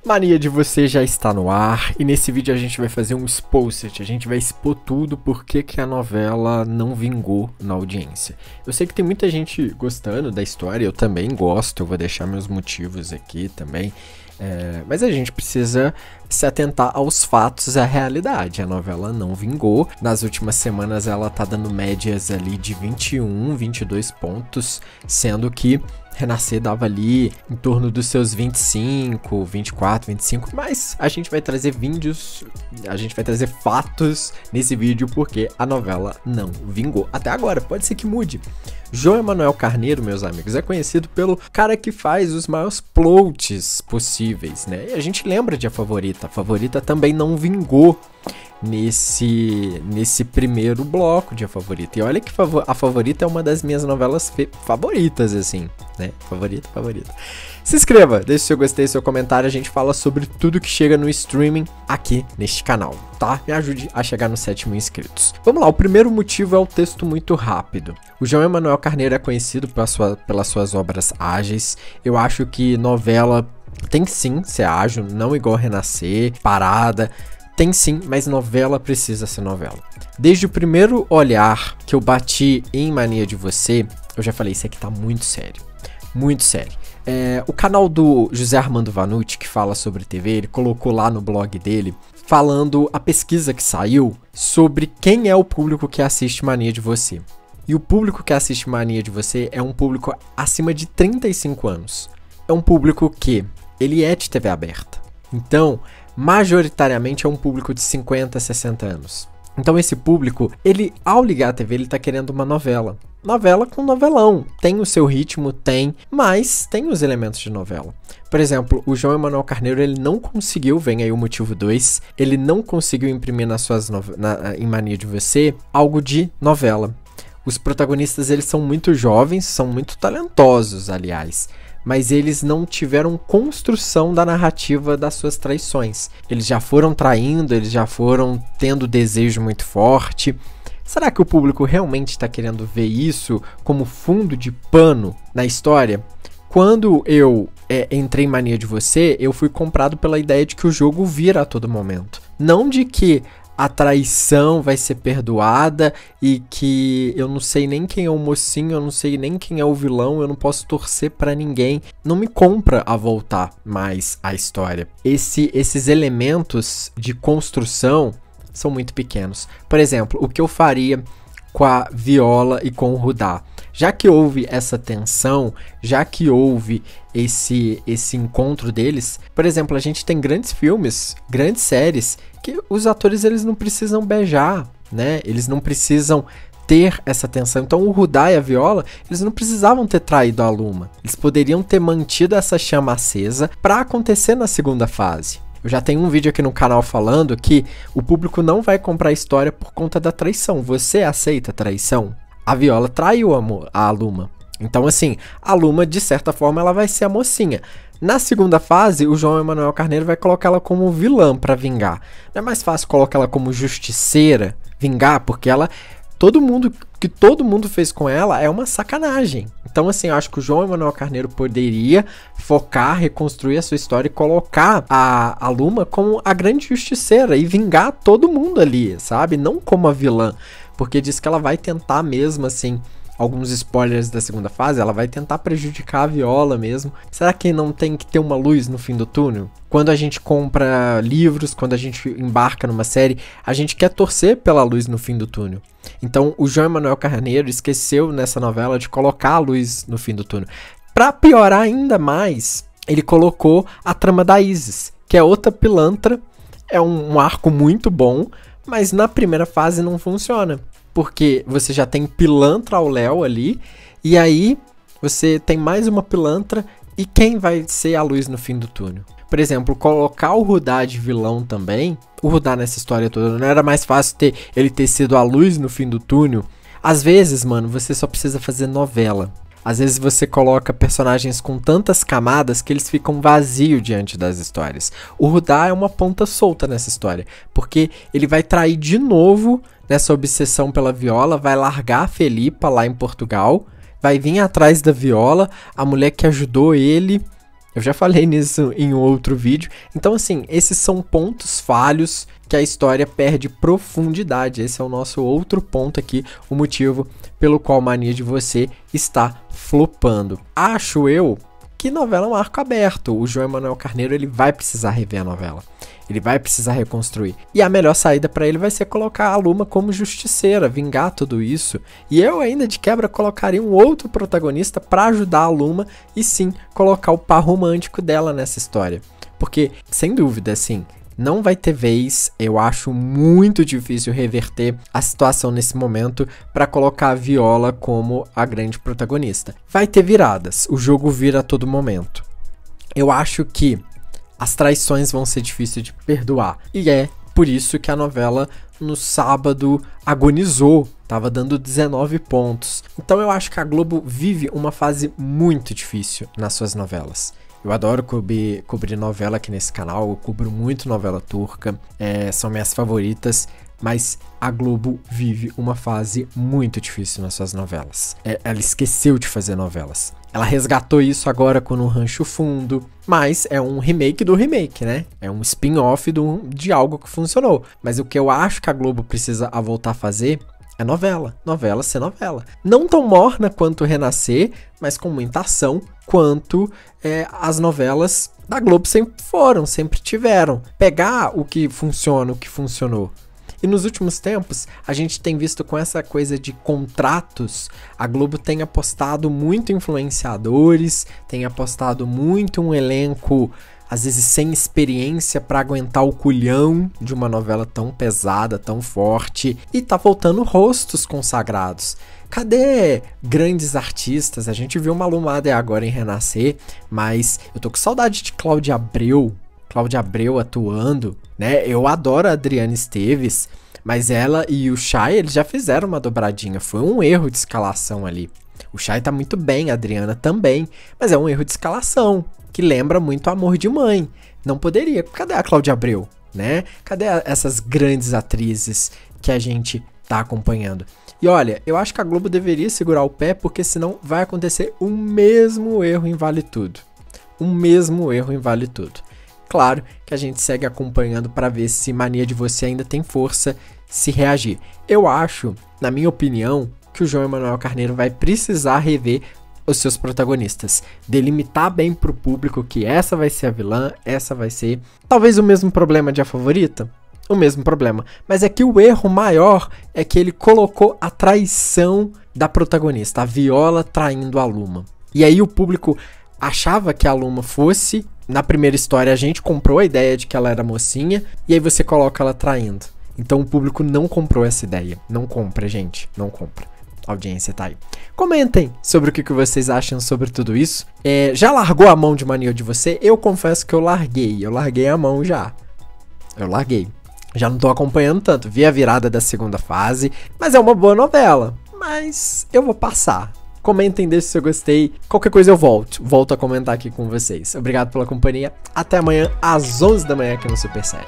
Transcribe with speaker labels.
Speaker 1: Mania de Você já está no ar e nesse vídeo a gente vai fazer um exposit, a gente vai expor tudo porque que a novela não vingou na audiência. Eu sei que tem muita gente gostando da história, eu também gosto, eu vou deixar meus motivos aqui também, mas a gente precisa se atentar aos fatos, à realidade. A novela não vingou, nas últimas semanas ela tá dando médias ali de 21, 22 pontos, sendo que Renascer dava ali em torno dos seus 25, 24, 25, mas a gente vai trazer vídeos, a gente vai trazer fatos nesse vídeo porque a novela não vingou. Até agora, pode ser que mude. João Emanuel Carneiro, meus amigos, é conhecido pelo cara que faz os maiores plots possíveis, né? E a gente lembra de A Favorita. A Favorita também não vingou nesse primeiro bloco de A Favorita. E olha que A Favorita é uma das minhas novelas favoritas, assim, né? Favorita. Se inscreva, deixe seu gostei, seu comentário, a gente fala sobre tudo que chega no streaming aqui neste canal, tá? Me ajude a chegar nos 7.000 inscritos. Vamos lá, o primeiro motivo é o texto muito rápido. O João Emanuel Carneiro é conhecido pelas suas obras ágeis. Eu acho que novela tem sim ser ágil, não igual Renascer, parada. Tem sim, mas novela precisa ser novela. Desde o primeiro olhar que eu bati em Mania de Você, eu já falei, isso aqui tá muito sério. Muito sério. O canal do José Armando Vanucci, que fala sobre TV, ele colocou lá no blog dele, falando a pesquisa que saiu sobre quem é o público que assiste Mania de Você. E o público que assiste Mania de Você é um público acima de 35 anos. É um público que ele é de TV aberta. Então, majoritariamente é um público de 50 a 60 anos. Então esse público, ele ao ligar a TV, ele tá querendo uma novela. Novela com novelão. Tem o seu ritmo, tem, mas tem os elementos de novela. Por exemplo, o João Emanuel Carneiro, ele não conseguiu, vem aí o motivo 2, ele não conseguiu imprimir em Mania de Você algo de novela. Os protagonistas, eles são muito jovens, são muito talentosos, aliás. Mas eles não tiveram construção da narrativa das suas traições. Eles já foram traindo, eles já foram tendo desejo muito forte. Será que o público realmente está querendo ver isso como fundo de pano na história? Quando eu entrei em Mania de Você, eu fui comprado pela ideia de que o jogo vira a todo momento. Não de que a traição vai ser perdoada e que eu não sei nem quem é o mocinho, eu não sei nem quem é o vilão, eu não posso torcer pra ninguém. Não me compra a voltar mais a história. Esses elementos de construção são muito pequenos. Por exemplo, o que eu faria com a Viola e com o Rudá? Já que houve essa tensão, já que houve esse encontro deles, por exemplo, a gente tem grandes filmes, grandes séries, que os atores eles não precisam beijar, né? Eles não precisam ter essa tensão. Então o Rudá e a Viola, eles não precisavam ter traído a Luma. Eles poderiam ter mantido essa chama acesa para acontecer na segunda fase. Eu já tenho um vídeo aqui no canal falando que o público não vai comprar a história por conta da traição. Você aceita a traição? A Viola traiu a Luma. Então, assim, a Luma, de certa forma, ela vai ser a mocinha. Na segunda fase, o João Emanuel Carneiro vai colocar ela como vilã para vingar. Não é mais fácil colocar ela como justiceira, vingar, porque ela... todo mundo fez com ela é uma sacanagem. Então, assim, eu acho que o João Emanuel Carneiro poderia focar, reconstruir a sua história e colocar a Luma como a grande justiceira e vingar todo mundo ali, sabe? Não como a vilã. Porque diz que ela vai tentar mesmo, assim, alguns spoilers da segunda fase, ela vai tentar prejudicar a Viola mesmo. Será que não tem que ter uma luz no fim do túnel? Quando a gente compra livros, quando a gente embarca numa série, a gente quer torcer pela luz no fim do túnel. Então o João Emanuel Carneiro esqueceu nessa novela de colocar a luz no fim do túnel. Pra piorar ainda mais, ele colocou a trama da Isis, que é outra pilantra, é um arco muito bom, mas na primeira fase não funciona. Porque você já tem pilantra ao léu ali, e aí você tem mais uma pilantra, e quem vai ser a luz no fim do túnel? Por exemplo, colocar o Rudá de vilão também, o Rudá nessa história toda, não era mais fácil ele ter sido a luz no fim do túnel? Às vezes, mano, você só precisa fazer novela. Às vezes você coloca personagens com tantas camadas que eles ficam vazios diante das histórias. O Rudá é uma ponta solta nessa história, porque ele vai trair de novo nessa obsessão pela Viola, vai largar a Felipa lá em Portugal, vai vir atrás da Viola, a mulher que ajudou ele Eu já falei nisso em outro vídeo. Então, assim, esses são pontos falhos que a história perde profundidade. Esse é o nosso outro ponto aqui, o motivo pelo qual Mania de Você está flopando. Acho eu que novela é um arco aberto. O João Emanuel Carneiro, ele vai precisar rever a novela. Ele vai precisar reconstruir. E a melhor saída para ele vai ser colocar a Luma como justiceira, vingar tudo isso. E eu ainda de quebra colocaria um outro protagonista para ajudar a Luma e sim colocar o par romântico dela nessa história. Porque, sem dúvida, assim, não vai ter vez, eu acho muito difícil reverter a situação nesse momento para colocar a Viola como a grande protagonista. Vai ter viradas, o jogo vira a todo momento. Eu acho que as traições vão ser difíceis de perdoar. E é por isso que a novela no sábado agonizou. Tava dando 19 pontos. Então eu acho que a Globo vive uma fase muito difícil nas suas novelas. Eu adoro cobrir novela aqui nesse canal. Eu cubro muito novela turca. São minhas favoritas. Mas a Globo vive uma fase muito difícil nas suas novelas. Ela esqueceu de fazer novelas. Ela resgatou isso agora com No Rancho Fundo, mas é um remake do remake, né? É um spin-off de algo que funcionou. Mas o que eu acho que a Globo precisa voltar a fazer é novela. Novela ser novela. Não tão morna quanto Renascer, mas com muita ação, quanto as novelas da Globo sempre foram, sempre tiveram. Pegar o que funciona, o que funcionou. E nos últimos tempos, a gente tem visto com essa coisa de contratos, a Globo tem apostado muito em influenciadores, tem apostado muito um elenco, às vezes sem experiência para aguentar o culhão de uma novela tão pesada, tão forte, e tá faltando rostos consagrados. Cadê grandes artistas? A gente viu Malu Mader agora em Renascer, mas eu tô com saudade de Cláudia Abreu atuando, né? Eu adoro a Adriana Esteves, mas ela e o Chay, eles já fizeram uma dobradinha. Foi um erro de escalação ali. O Chay tá muito bem, a Adriana também, mas é um erro de escalação, que lembra muito Amor de Mãe. Não poderia. Cadê a Cláudia Abreu, né? Cadê essas grandes atrizes que a gente tá acompanhando? E olha, eu acho que a Globo deveria segurar o pé, porque senão vai acontecer o mesmo erro em Vale Tudo. O mesmo erro em Vale Tudo. Claro que a gente segue acompanhando para ver se Mania de Você ainda tem força se reagir. Eu acho, na minha opinião, que o João Emanuel Carneiro vai precisar rever os seus protagonistas. Delimitar bem pro público que essa vai ser a vilã, essa vai ser... Talvez o mesmo problema de A Favorita? O mesmo problema. Mas é que o erro maior é que ele colocou a traição da protagonista, a Viola traindo a Luma. E aí o público achava que a Luma fosse... Na primeira história a gente comprou a ideia de que ela era mocinha, e aí você coloca ela traindo. Então o público não comprou essa ideia. Não compra, gente. Não compra. A audiência tá aí. Comentem sobre o que vocês acham sobre tudo isso. Já largou a mão de Mania de Você? Eu confesso que eu larguei. Eu larguei a mão já. Eu larguei. Já não tô acompanhando tanto. Vi a virada da segunda fase, mas é uma boa novela. Mas eu vou passar. Comentem, deixem se eu gostei. Qualquer coisa eu volto a comentar aqui com vocês. Obrigado pela companhia. Até amanhã às 11 da manhã aqui no Super Série.